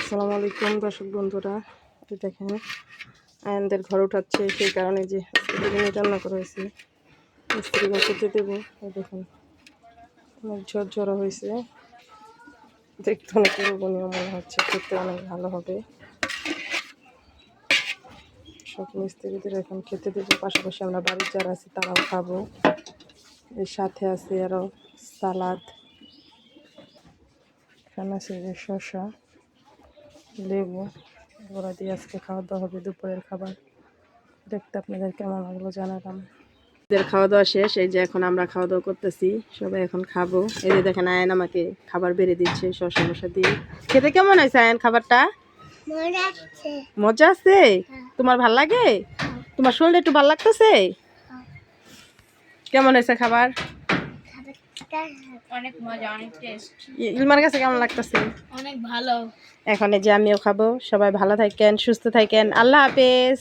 আসসালামু আলাইকুম দর্শক বন্ধুরা, এই দেখেন আয়ানদের ঘর উঠাচ্ছে, সেই কারণে যে বিরিয়ানি রান্না করা হয়েছে মিস্ত্রিকে খেতে দেবো। এই দেখেন অনেক ঝরঝরা হয়েছে, দেখতে অনেক লোভনীয় মনে হচ্ছে, খেতে অনেক ভালো হবে। সব মিস্ত্রিদের এখন খেতে দেবো, পাশাপাশি আমরা বাড়ির যারা আছে তারাও খাবো। এর সাথে আছে আরও সালাদ, এখানে আছে যে শসা, লেবু, ওরা দিয়ে আজকে খাওয়া দাওয়া হবে দুপুরের খাবার। দেখতে আপনাদের কেমন লাগলো জানালাম। এদের খাওয়া দাওয়া শেষ, এই যে এখন আমরা খাওয়া দাওয়া করতেছি, সবাই এখন খাবো। এই যে দেখেন আয়ান আমাকে খাবার বেড়ে দিচ্ছে শসা মশা দিয়ে। খেতে কেমন হয়েছে আয়ান খাবারটা? মজা আছে? তোমার ভাল লাগে? তোমার শরীরটা একটু ভাল লাগতেছে? কেমন হয়েছে খাবার? অনেক মজা, অনেক টেস্ট। ইলমার কাছে কেমন লাগতেছে? অনেক ভালো। এখন এই যে আমিও খাবো। সবাই ভালো থাকেন, সুস্থ থাকেন, আল্লাহ হাফেজ।